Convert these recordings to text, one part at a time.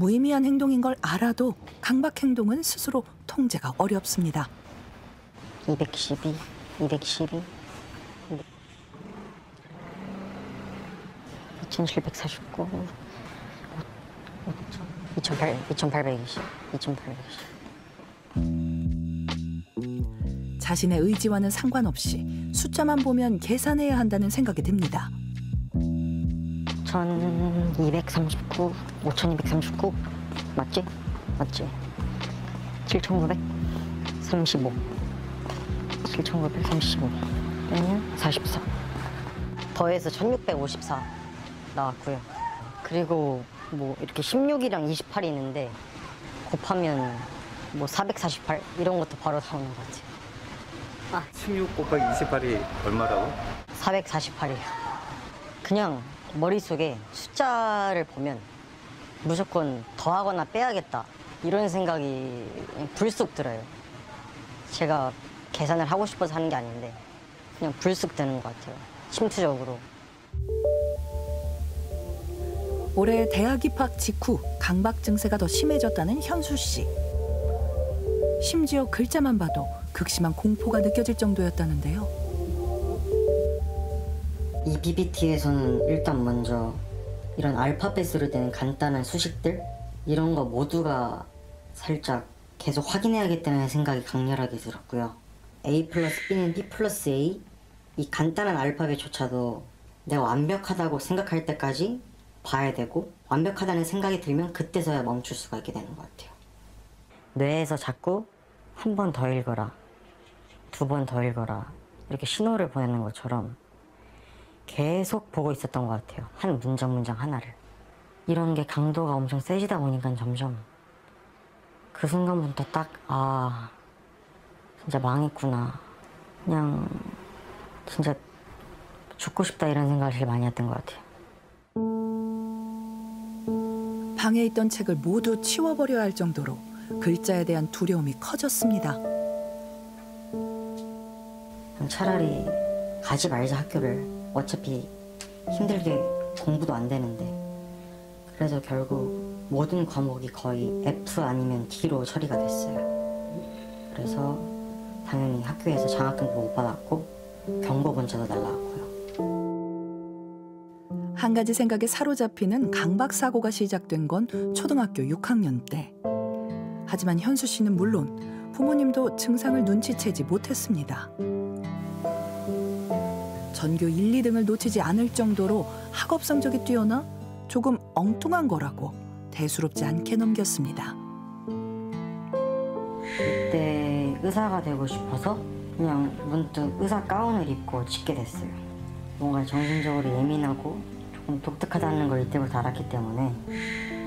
무의미한 행동인 걸 알아도 강박 행동은 스스로 통제가 어렵습니다. 212, 212, 2749, 2820, 2820. 자신의 의지와는 상관없이 숫자만 보면 계산해야 한다는 생각이 듭니다. 1239, 5239 맞지? 맞지? 7935, 7935 빼면 44 더해서 1654 나왔고요. 그리고 뭐 이렇게 16이랑 28이 있는데 곱하면 뭐 448 이런 것도 바로 나오는 것 같아요. 16 곱하기 28이 얼마라고? 448이에요. 그냥 머릿속에 숫자를 보면 무조건 더하거나 빼야겠다 이런 생각이 불쑥 들어요. 제가 계산을 하고 싶어서 하는 게 아닌데 그냥 불쑥 드는 것 같아요. 심투적으로. 올해 대학 입학 직후 강박 증세가 더 심해졌다는 현수 씨. 심지어 글자만 봐도 극심한 공포가 느껴질 정도였다는데요. 이 BBT에서는 일단 먼저 이런 알파벳으로 된 간단한 수식들 이런 거 모두가 살짝 계속 확인해야겠다는 생각이 강렬하게 들었고요. A 플러스 B는 B 플러스 A 이 간단한 알파벳조차도 내가 완벽하다고 생각할 때까지 봐야 되고 완벽하다는 생각이 들면 그때서야 멈출 수가 있게 되는 것 같아요. 뇌에서 자꾸 한 번 더 읽어라, 두 번 더 읽어라 이렇게 신호를 보내는 것처럼 계속 보고 있었던 것 같아요. 한 문장 하나를. 이런 게 강도가 엄청 세지다 보니까 점점 그 순간부터 딱 진짜 망했구나. 그냥 진짜 죽고 싶다 이런 생각을 제일 많이 했던 것 같아요. 방에 있던 책을 모두 치워버려야 할 정도로 글자에 대한 두려움이 커졌습니다. 차라리 가지 말자 학교를. 어차피 힘들게 공부도 안 되는데. 그래서 결국 모든 과목이 거의 F 아니면 D로 처리가 됐어요. 그래서 당연히 학교에서 장학금도 못 받았고 경고 문자도 날라왔고요. 한 가지 생각에 사로잡히는 강박 사고가 시작된 건 초등학교 6학년 때. 하지만 현수 씨는 물론 부모님도 증상을 눈치채지 못했습니다. 전교 1, 2등을 놓치지 않을 정도로 학업 성적이 뛰어나 조금 엉뚱한 거라고 대수롭지 않게 넘겼습니다. 그때 의사가 되고 싶어서 그냥 문득 의사 가운을 입고 짓게 됐어요. 뭔가 정신적으로 예민하고 조금 독특하다는 걸 이때부터 알았기 때문에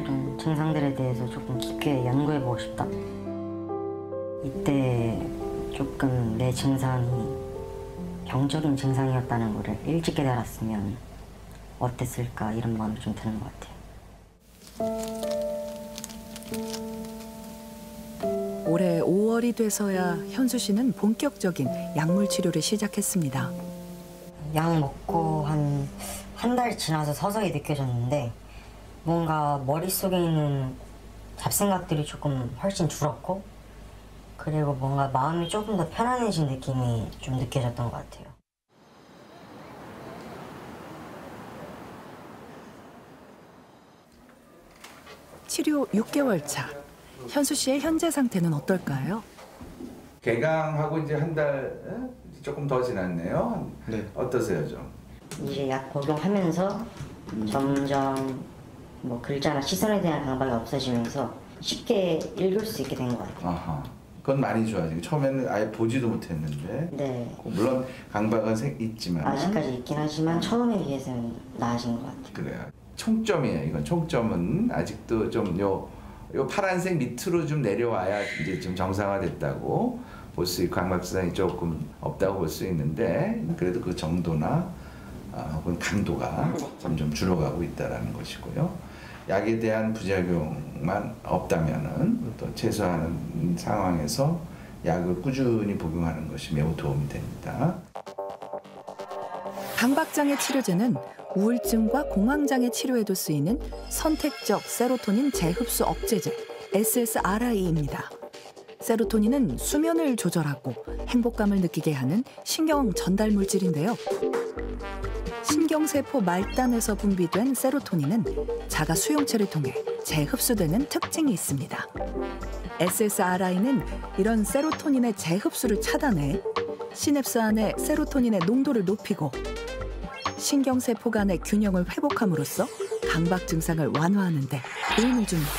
이런 증상들에 대해서 조금 깊게 연구해보고 싶다. 이때 조금 내 증상이 병적인 증상이었다는 거를 일찍 깨달았으면 어땠을까 이런 마음이 좀 드는 것 같아요. 올해 5월이 돼서야 현수 씨는 본격적인 약물 치료를 시작했습니다. 약 먹고 한 달 지나서 서서히 느껴졌는데 뭔가 머릿속에 있는 잡생각들이 조금 훨씬 줄었고 그리고 뭔가 마음이 조금 더 편안해진 느낌이 좀 느껴졌던 것 같아요. 치료 6개월 차. 현수 씨의 현재 상태는 어떨까요? 개강하고 이제 한 달 조금 더 지났네요. 네. 어떠세요 좀? 이제 약 복용하면서 점점 뭐 글자나 시선에 대한 강박이 없어지면서 쉽게 읽을 수 있게 된 것 같아요. 아하. 그건 많이 좋아지고 처음에는 아예 보지도 못했는데. 네. 물론 강박은 있지만. 아직까지 있긴 하지만 처음에 비해서는 나아진 것 같아요. 그래요. 총점이에요. 이건 총점은 아직도 좀 요 파란색 밑으로 좀 내려와야 이제 좀 정상화됐다고 볼 수 있고 강박 증상이 조금 없다고 볼 수 있는데 그래도 그 정도나 혹은 강도가 점점 줄어가고 있다라는 것이고요. 약에 대한 부작용만 없다면은 또 최소한 상황에서 약을 꾸준히 복용하는 것이 매우 도움이 됩니다. 강박장애 치료제는 우울증과 공황장애 치료에도 쓰이는 선택적 세로토닌 재흡수 억제제 SSRI입니다. 세로토닌은 수면을 조절하고 행복감을 느끼게 하는 신경 전달 물질인데요. 신경세포 말단에서 분비된 세로토닌은 자가 수용체를 통해 재흡수되는 특징이 있습니다. SSRI는 이런 세로토닌의 재흡수를 차단해 시냅스 안의 세로토닌의 농도를 높이고 신경세포 간의 균형을 회복함으로써 강박 증상을 완화하는 데 도움을 줍니다.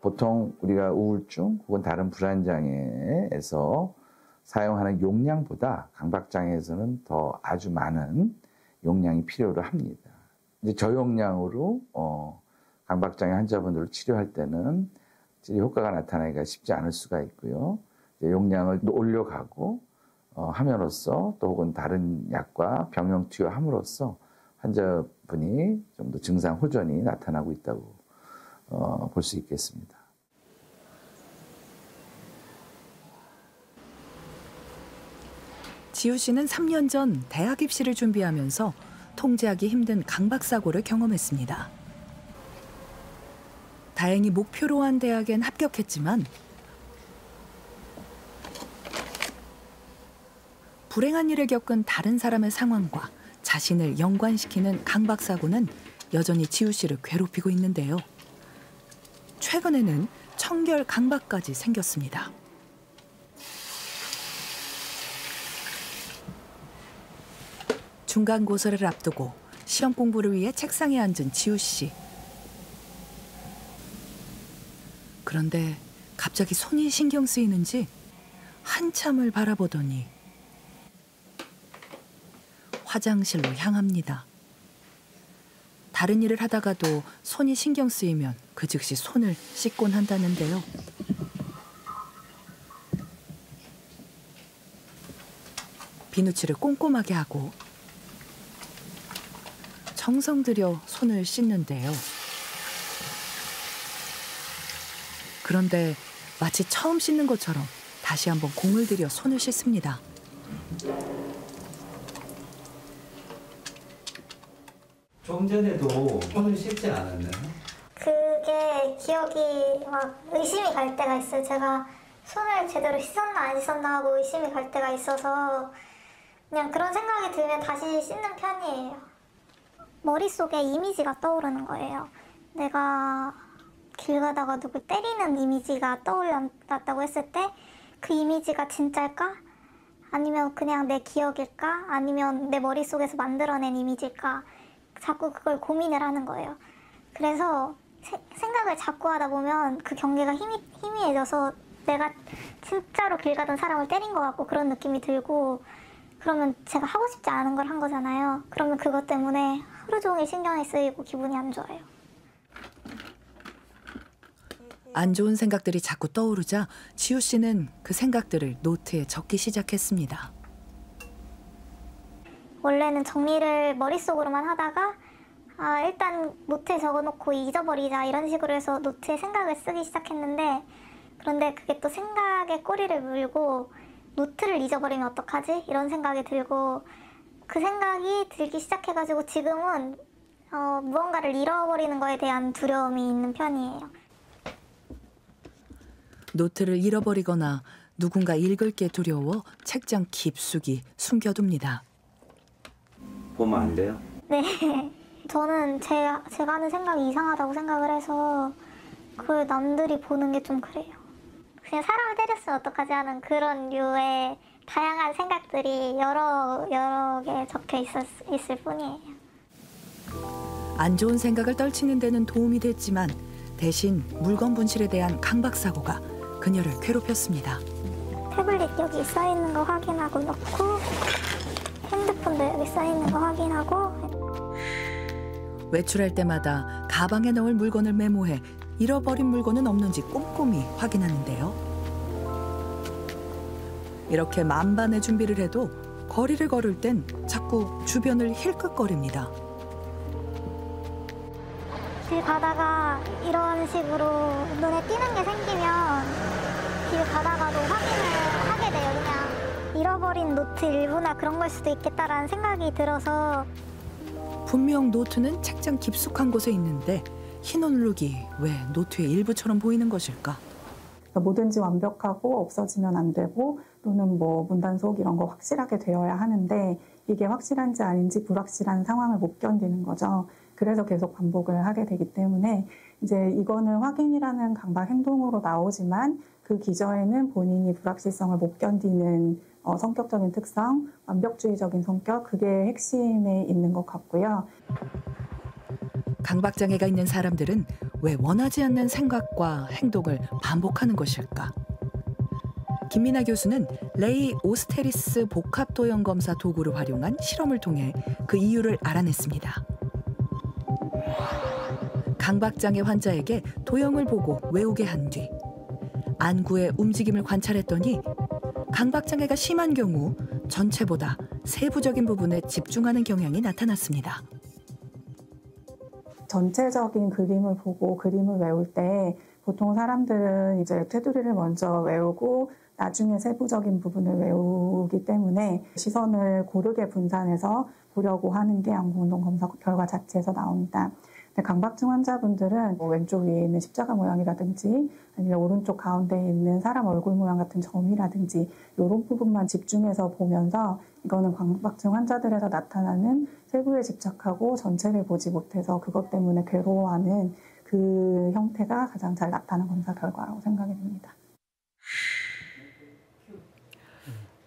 보통 우리가 우울증 혹은 다른 불안장애에서 사용하는 용량보다 강박장애에서는 더 아주 많은 용량이 필요로 합니다. 이제 저용량으로 강박장애 환자분들을 치료할 때는 효과가 나타나기가 쉽지 않을 수가 있고요. 이제 용량을 올려가고 함으로써 또 혹은 다른 약과 병용 투여함으로써 환자분이 좀 더 증상 호전이 나타나고 있다고 볼 수 있겠습니다. 지우 씨는 3년 전 대학 입시를 준비하면서 통제하기 힘든 강박사고를 경험했습니다. 다행히 목표로 한 대학엔 합격했지만 불행한 일을 겪은 다른 사람의 상황과 자신을 연관시키는 강박사고는 여전히 지우 씨를 괴롭히고 있는데요. 최근에는 청결 강박까지 생겼습니다. 중간고사를 앞두고 시험 공부를 위해 책상에 앉은 지우 씨. 그런데 갑자기 손이 신경 쓰이는지 한참을 바라보더니 화장실로 향합니다. 다른 일을 하다가도 손이 신경 쓰이면 그 즉시 손을 씻곤 한다는데요. 비누칠을 꼼꼼하게 하고 정성 들여 손을 씻는데요. 그런데 마치 처음 씻는 것처럼 다시 한번 공을 들여 손을 씻습니다. 좀 전에도 손을 씻지 않았나요? 그게 기억이 막 의심이 갈 때가 있어요. 제가 손을 제대로 씻었나 안 씻었나 하고 의심이 갈 때가 있어서 그냥 그런 생각이 들면 다시 씻는 편이에요. 머릿속에 이미지가 떠오르는 거예요. 내가 길 가다가 누굴 때리는 이미지가 떠올랐다고 했을 때 그 이미지가 진짜일까? 아니면 그냥 내 기억일까? 아니면 내 머릿속에서 만들어낸 이미지일까? 자꾸 그걸 고민을 하는 거예요. 그래서 생각을 자꾸 하다 보면 그 경계가 희미해져서 내가 진짜로 길 가던 사람을 때린 것 같고 그런 느낌이 들고 그러면 제가 하고 싶지 않은 걸 한 거잖아요. 그러면 그것 때문에 하루 종일 신경이 쓰이고 기분이 안 좋아요. 안 좋은 생각들이 자꾸 떠오르자 지우 씨는 그 생각들을 노트에 적기 시작했습니다. 원래는 정리를 머릿속으로만 하다가 일단 노트에 적어놓고 잊어버리자 이런 식으로 해서 노트에 생각을 쓰기 시작했는데 그런데 그게 또 생각에 꼬리를 물고 노트를 잊어버리면 어떡하지? 이런 생각이 들고 그 생각이 들기 시작해가지고 지금은 무언가를 잃어버리는 거에 대한 두려움이 있는 편이에요. 노트를 잃어버리거나 누군가 읽을 게 두려워 책장 깊숙이 숨겨둡니다. 보면 안 돼요? 네. 저는 제가 하는 생각이 이상하다고 생각을 해서 그걸 남들이 보는 게 좀 그래요. 그냥 사람을 때렸으면 어떡하지 하는 그런 류의 다양한 생각들이 여러 개 적혀 있을 뿐이에요. 안 좋은 생각을 떨치는 데는 도움이 됐지만 대신 물건 분실에 대한 강박사고가 그녀를 괴롭혔습니다. 태블릿 여기 써있는 거 확인하고 넣고 핸드폰도 여기 써있는 거 확인하고 외출할 때마다 가방에 넣을 물건을 메모해 잃어버린 물건은 없는지 꼼꼼히 확인하는데요. 이렇게 만반의 준비를 해도 거리를 걸을 땐 자꾸 주변을 힐끗거립니다. 길 가다가 이런 식으로 눈에 띄는 게 생기면 집에 가다가도 확인을 하게 돼요. 그냥 잃어버린 노트 일부나 그런 걸 수도 있겠다라는 생각이 들어서. 분명 노트는 책장 깊숙한 곳에 있는데 흰 얼룩이 왜 노트의 일부처럼 보이는 것일까? 뭐든지 완벽하고 없어지면 안 되고 또는 뭐 문단속 이런 거 확실하게 되어야 하는데 이게 확실한지 아닌지 불확실한 상황을 못 견디는 거죠. 그래서 계속 반복을 하게 되기 때문에 이제 이거는 확인이라는 강박 행동으로 나오지만 그 기저에는 본인이 불확실성을 못 견디는 성격적인 특성, 완벽주의적인 성격, 그게 핵심에 있는 것 같고요. 강박장애가 있는 사람들은 왜 원하지 않는 생각과 행동을 반복하는 것일까? 김민아 교수는 레이 오스테리스 복합도형검사 도구를 활용한 실험을 통해 그 이유를 알아냈습니다. 강박장애 환자에게 도형을 보고 외우게 한 뒤 안구의 움직임을 관찰했더니 강박장애가 심한 경우 전체보다 세부적인 부분에 집중하는 경향이 나타났습니다. 전체적인 그림을 보고 그림을 외울 때 보통 사람들은 이제 테두리를 먼저 외우고 나중에 세부적인 부분을 외우기 때문에 시선을 고르게 분산해서 보려고 하는 게 안구운동 검사 결과 자체에서 나옵니다. 근데 강박증 환자분들은 왼쪽 위에 있는 십자가 모양이라든지 아니면 오른쪽 가운데에 있는 사람 얼굴 모양 같은 점이라든지 이런 부분만 집중해서 보면서 이거는 강박증 환자들에서 나타나는 세부에 집착하고 전체를 보지 못해서 그것 때문에 괴로워하는 그 형태가 가장 잘 나타나는 검사 결과라고 생각이 듭니다.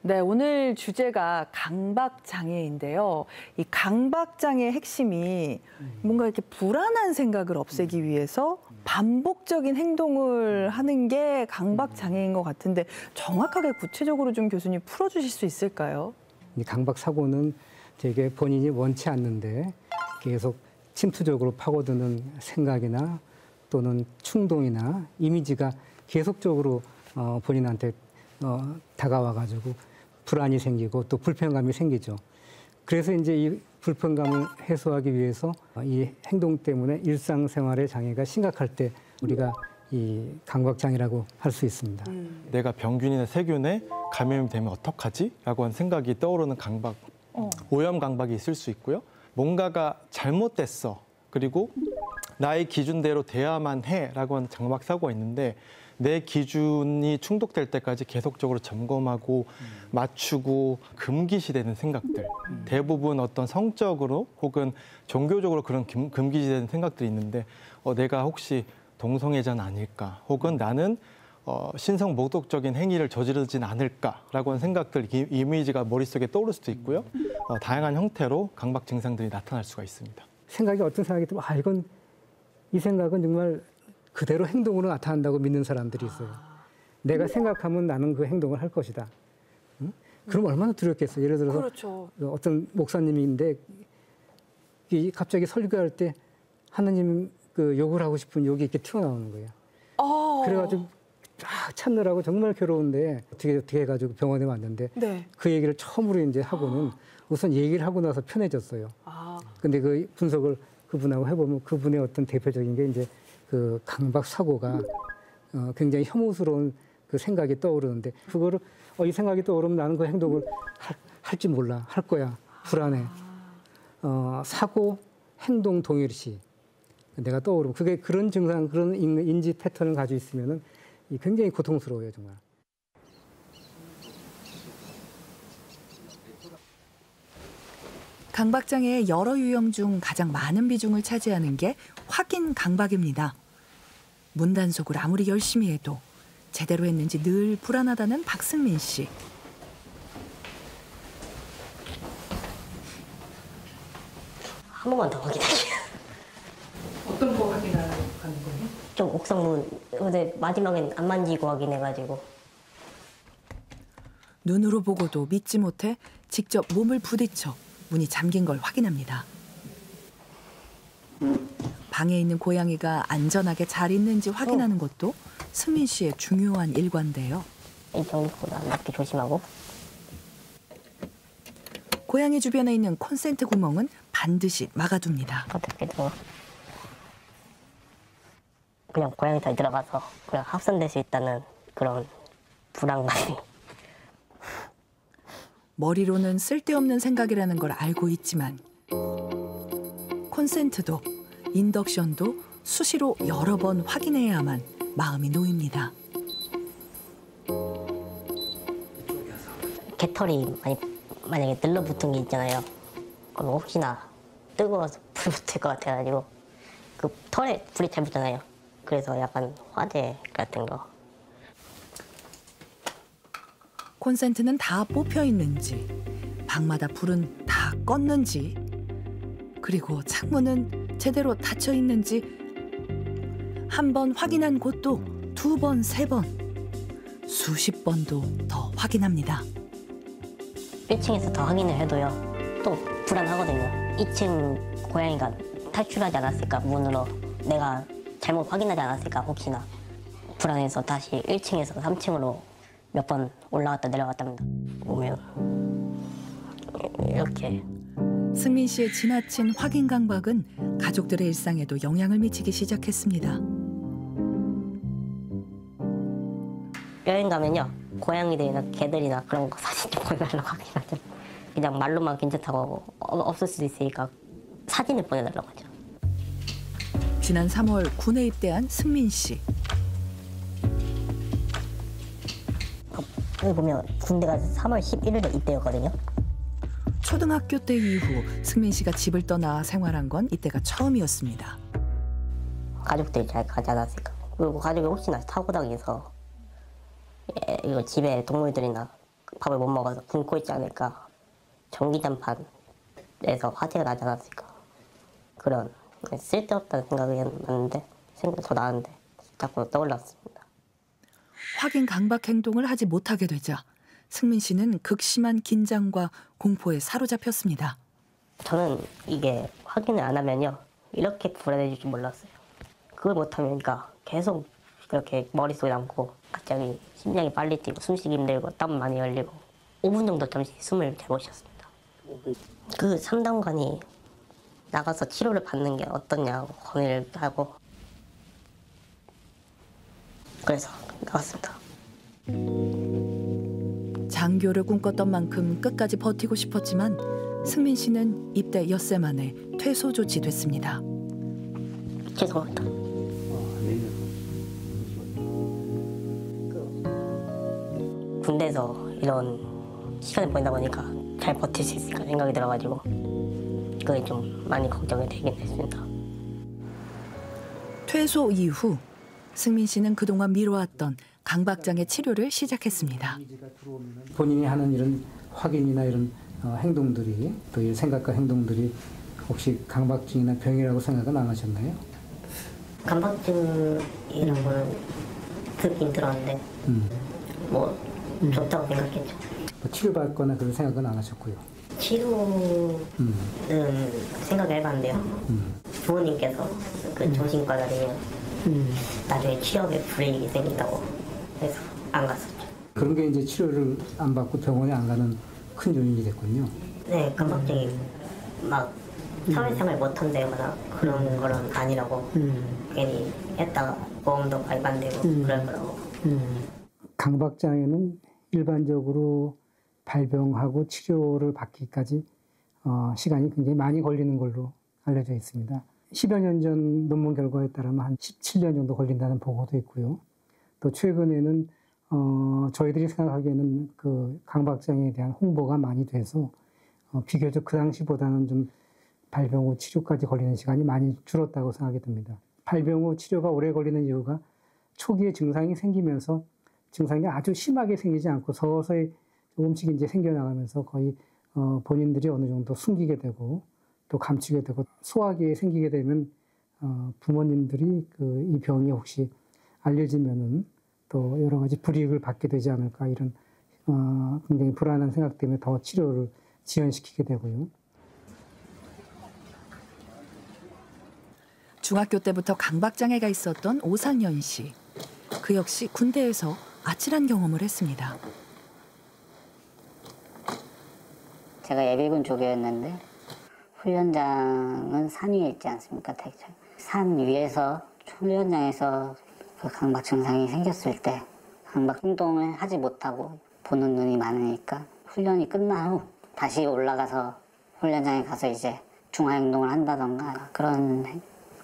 네, 오늘 주제가 강박장애인데요. 이 강박장애의 핵심이 뭔가 이렇게 불안한 생각을 없애기 위해서 반복적인 행동을 하는 게 강박장애인 것 같은데 정확하게 구체적으로 좀 교수님 풀어주실 수 있을까요? 이 강박사고는 되게 본인이 원치 않는데 계속 침투적으로 파고드는 생각이나 또는 충동이나 이미지가 계속적으로 본인한테 다가와가지고 불안이 생기고 또 불편감이 생기죠. 그래서 이제 이 불편감을 해소하기 위해서 이 행동 때문에 일상생활의 장애가 심각할 때 우리가 이 강박장애라고 할 수 있습니다. 내가 병균이나 세균에 감염이 되면 어떡하지? 라고 하는 생각이 떠오르는 강박, 오염 강박이 있을 수 있고요. 뭔가가 잘못됐어. 그리고 나의 기준대로 돼야만 해. 라고 하는 강박사고가 있는데 내 기준이 충족될 때까지 계속적으로 점검하고 맞추고 금기시되는 생각들. 대부분 어떤 성적으로 혹은 종교적으로 그런 금기시되는 생각들이 있는데 내가 혹시 동성애자는 아닐까? 혹은 나는 신성 모독적인 행위를 저지르진 않을까라고 하는 생각들, 이미지가 머릿속에 떠오를 수도 있고요. 다양한 형태로 강박 증상들이 나타날 수가 있습니다. 생각이 어떤 생각이 들면 이건 이 생각은 정말 그대로 행동으로 나타난다고 믿는 사람들이 있어요. 내가 생각하면 나는 그 행동을 할 것이다. 응? 그럼 얼마나 두렵겠어요. 예를 들어서 그렇죠. 어떤 목사님인데 갑자기 설교할 때 하나님 그 욕을 하고 싶은 욕이 이렇게 튀어나오는 거예요. 그래가지고 참느라고 정말 괴로운데 어떻게 해가지고 병원에 왔는데 네. 그 얘기를 처음으로 이제 하고는 우선 얘기를 하고 나서 편해졌어요. 근데 그 분석을 그분하고 해보면 그분의 어떤 대표적인 게 이제 그 강박 사고가 굉장히 혐오스러운 그 생각이 떠오르는데 그거를 이 생각이 떠오르면 나는 그 행동을 할지 몰라, 할 거야, 불안해. 사고, 행동 동일시 내가 떠오르면 그게 그런 증상, 그런 인지 패턴을 가지고 있으면은 굉장히 고통스러워요, 정말. 강박장애의 여러 유형 중 가장 많은 비중을 차지하는 게 확인 강박입니다. 문단속을 아무리 열심히 해도 제대로 했는지 늘 불안하다는 박승민 씨. 한 번만 더 확인할게요. 어떤 거 확인하는 거예요? 좀 옥상문 근데 마지막엔 안 만지고 확인해가지고. 눈으로 보고도 믿지 못해 직접 몸을 부딪혀 문이 잠긴 걸 확인합니다. 방에 있는 고양이가 안전하게 잘 있는지 확인하는 것도 승민 씨의 중요한 일과인데요. 이정도보다 안 닿게 조심하고. 고양이 주변에 있는 콘센트 구멍은 반드시 막아둡니다. 어떻게든 그냥 고양이 잘 들어가서 그냥 합선될 수 있다는 그런 불안감이. 머리로는 쓸데없는 생각이라는 걸 알고 있지만 콘센트도 인덕션도 수시로 여러 번 확인해야만 마음이 놓입니다. 개털이 만약에 들러붙은 게 있잖아요. 그럼 혹시나 뜨거워서 불 붙을 것 같아가지고 그 털에 불이 잘 붙잖아요. 그래서 약간 화재 같은 거. 콘센트는 다 뽑혀 있는지, 방마다 불은 다 껐는지, 그리고 창문은 제대로 닫혀 있는지 한 번 확인한 곳도 2번, 3번, 수십 번도 더 확인합니다. 1층에서 더 확인을 해도요. 또 불안하거든요. 2층 고양이가 탈출하지 않았을까, 문으로. 내가 잘못 확인하지 않았을까, 혹시나. 불안해서 다시 1층에서 3층으로 몇 번 올라갔다 내려갔다 합니다. 보면 이렇게. 승민 씨의 지나친 확인 강박은 가족들의 일상에도 영향을 미치기 시작했습니다. 여행 가면요. 고양이들이나 개들이나 그런 거 사진 좀 보내달라고 하긴 하죠. 그냥 말로만 괜찮다고 없을 수도 있으니까 사진을 보내달라고 하죠. 지난 3월 군에 입대한 승민 씨. 여기 보면 군대가 3월 11일에 입대였거든요. 초등학교 때 이후 승민 씨가 집을 떠나 생활한 건 이때가 처음이었습니다. 가족들이 잘 가지 않았을까. 그리고 가족이 혹시나 사고 당해서 이거 집에 동물들이나 밥을 못 먹어서 굶고 있지 않을까. 전기장판에서 화재가 나지 않았을까. 그런 쓸데없다는 생각이 났는데 생각이 더 나은데 자꾸 떠올랐습니다. 확인 강박 행동을 하지 못하게 되자 승민 씨는 극심한 긴장과 공포에 사로잡혔습니다. 저는 이게 확인을 안 하면요. 이렇게 불안해질 줄 몰랐어요. 그걸 못하면 그러니까 계속 이렇게 머릿속에 남고 갑자기 심장이 빨리 뛰고 숨쉬기 힘들고 땀 많이 흘리고 5분 정도 잠시 숨을 잘 못 쉬었습니다. 그 상담관이 나가서 치료를 받는 게 어떠냐고 건의를 하고 그래서 나왔습니다. 장교를 꿈꿨던 만큼 끝까지 버티고 싶었지만 승민 씨는 입대 엿새 만에 퇴소 조치됐습니다. 죄송합니다. 군대에서 이런 시간을 보내다 보니까 잘 버틸 수 있을까 생각이 들어가지고 그게 좀 많이 걱정이 되긴 했습니다. 퇴소 이후 승민 씨는 그동안 미뤄왔던 강박장애 치료를 시작했습니다. 본인이 하는 이런 확인이나 이런 행동들이 또 이 생각과 행동들이 혹시 강박증이나 병이라고 생각은 안 하셨나요? 강박증이라는 거는 듣긴 들었는데 뭐 좋다고 생각했죠. 뭐 치료받거나 그런 생각은 안 하셨고요. 치료는 생각을 해봤는데요. 부모님께서 그 정신과 다니면 나중에 취업에 불이익이 생긴다고 해서 안 갔었죠. 그런 게 이제 치료를 안 받고 병원에 안 가는 큰 요인이 됐군요. 네, 강박증이 막 사회생활 못한다거나 그런 거는 아니라고 괜히 했다가 보험도 가입 안 되고 그럴 거라고. 강박장애는 일반적으로 발병하고 치료를 받기까지 시간이 굉장히 많이 걸리는 걸로 알려져 있습니다. 10여 년 전 논문 결과에 따르면 한 17년 정도 걸린다는 보고도 있고요. 또 최근에는 저희들이 생각하기에는 그 강박장애에 대한 홍보가 많이 돼서 비교적 그 당시보다는 좀 발병 후 치료까지 걸리는 시간이 많이 줄었다고 생각이 듭니다. 발병 후 치료가 오래 걸리는 이유가 초기에 증상이 생기면서 증상이 아주 심하게 생기지 않고 서서히 조금씩 이제 생겨나가면서 거의 본인들이 어느 정도 숨기게 되고 또 감추게 되고 소화기에 생기게 되면 부모님들이 이 병이 혹시 알려지면은 또 여러 가지 불이익을 받게 되지 않을까 이런 굉장히 불안한 생각 때문에 더 치료를 지연시키게 되고요. 중학교 때부터 강박장애가 있었던 오상현 씨. 그 역시 군대에서 아찔한 경험을 했습니다. 제가 예비군 조교였는데 훈련장은 산 위에 있지 않습니까? 산 위에서 훈련장에서 그 강박 증상이 생겼을 때 강박 행동을 하지 못하고 보는 눈이 많으니까 훈련이 끝난 후 다시 올라가서 훈련장에 가서 이제 중화 행동을 한다던가 그런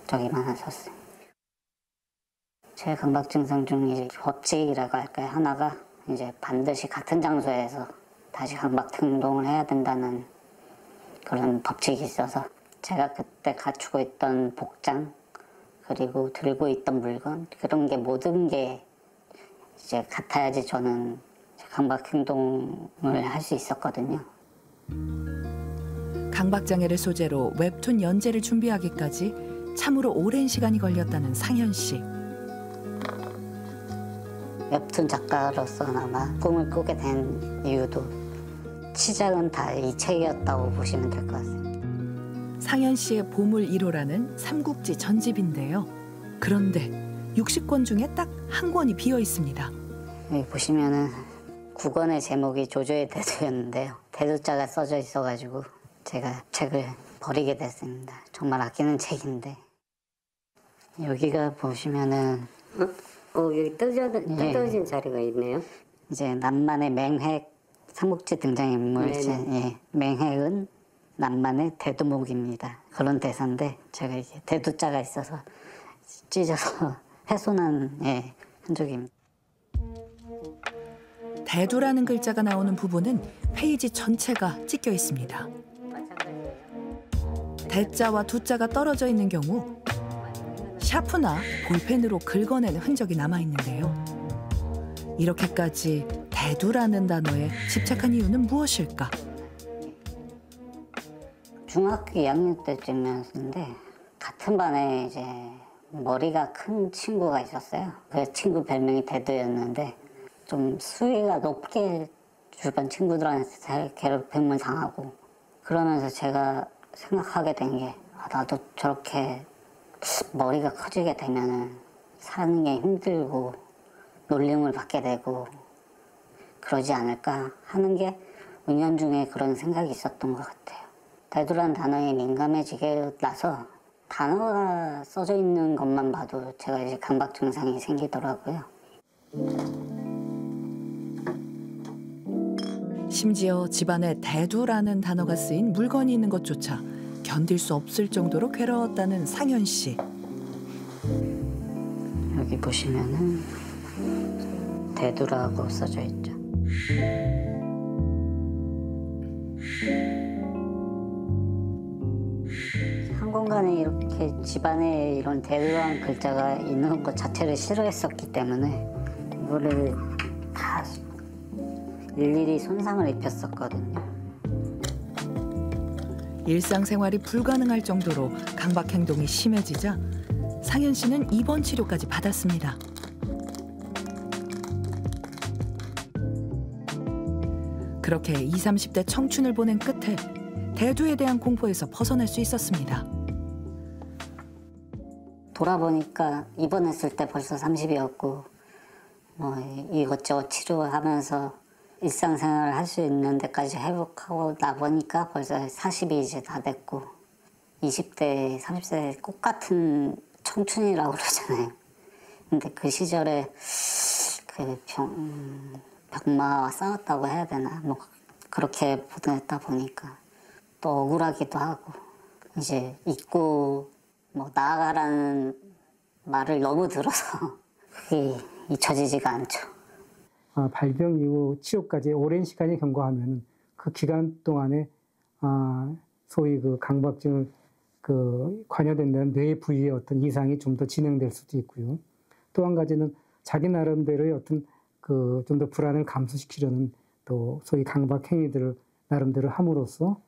적이 많았었어요. 제 강박 증상 중 이제 법칙이라고 할까요? 하나가 이제 반드시 같은 장소에서 다시 강박 행동을 해야 된다는 그런 법칙이 있어서 제가 그때 갖추고 있던 복장 그리고 들고 있던 물건 그런 게 모든 게 이제 같아야지 저는 강박 행동을 할 수 있었거든요. 강박장애를 소재로 웹툰 연재를 준비하기까지 참으로 오랜 시간이 걸렸다는 상현 씨. 웹툰 작가로서나마 꿈을 꾸게 된 이유도 시작은 다 이 책이었다고 보시면 될 것 같습니다. 상현 씨의 보물 1호라는 삼국지 전집인데요. 그런데 60권 중에 딱 한 권이 비어 있습니다. 여기 보시면은 9권의 제목이 조조의 대두였는데요. 대두자가 써져 있어가지고 제가 책을 버리게 됐습니다. 정말 아끼는 책인데 여기가 보시면은 여기 뜯어진 자리가 있네요. 이제 남만의 맹획 삼국지 등장인물 예, 맹획은 남만의 대두목입니다. 그런 대사인데 제가 이게 대두자가 있어서 찢어서 훼손한 흔적입니다. 대두라는 글자가 나오는 부분은 페이지 전체가 찢겨 있습니다. 대자와 두자가 떨어져 있는 경우 샤프나 볼펜으로 긁어낸 흔적이 남아 있는데요. 이렇게까지 대두라는 단어에 집착한 이유는 무엇일까? 중학교 2학년 때쯤이었는데 같은 반에 이제 머리가 큰 친구가 있었어요. 그 친구 별명이 대두였는데 좀 수위가 높게 주변 친구들한테 괴롭힘을 당하고 그러면서 제가 생각하게 된 게 나도 저렇게 머리가 커지게 되면은 사는 게 힘들고 놀림을 받게 되고 그러지 않을까 하는 게 은연중에 그런 생각이 있었던 것 같아요. 대두란 단어에 민감해지게 나서 단어가 써져 있는 것만 봐도 제가 이제 강박 증상이 생기더라고요. 심지어 집안에 대두라는 단어가 쓰인 물건이 있는 것조차 견딜 수 없을 정도로 괴로웠다는 상현 씨. 여기 보시면은 대두라고 써져 있죠. 한 공간에 이렇게 집안에 이런 대두라는 글자가 있는 것 자체를 싫어했었기 때문에 이거를 다 일일이 손상을 입혔었거든요. 일상생활이 불가능할 정도로 강박 행동이 심해지자 상현 씨는 입원 치료까지 받았습니다. 그렇게 20, 30대 청춘을 보낸 끝에 대두에 대한 공포에서 벗어날 수 있었습니다. 돌아보니까 입원했을 때 벌써 30이었고 뭐 이것저것 치료하면서 일상생활을 할 수 있는 데까지 회복하고 나보니까 벌써 40이 이제 다 됐고 20대, 30대 꽃 같은 청춘이라고 그러잖아요. 근데 그 시절에 그 병마와 싸웠다고 해야 되나 뭐 그렇게 보냈다 보니까 또 억울하기도 하고 이제 잊고 뭐 나아가라는 말을 너무 들어서 그게 잊혀지지가 않죠. 발병 이후 치료까지 오랜 시간이 경과하면 그 기간 동안에 소위 그 강박증을 관여된다는 뇌 부위의 어떤 이상이 좀 더 진행될 수도 있고요. 또 한 가지는 자기 나름대로의 어떤 좀 더 불안을 감소시키려는 또 소위 강박 행위들을 나름대로 함으로써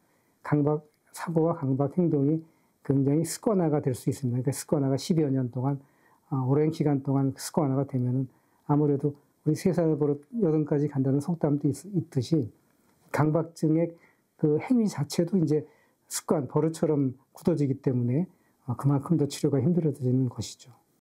강박 사고와 강박 행동이 굉장히 습관화가 될 수 있습니다. 그러니까 습관화가 10여 년 동안 오랜 기간 동안 습관화가 되면은 아무래도 우리 3살 버릇 8까지 간다는 속담도 있듯이 강박증의 그 행위 자체도 이제 습관, 버릇처럼 굳어지기 때문에 그만큼 더 치료가 힘들어지는 것이죠.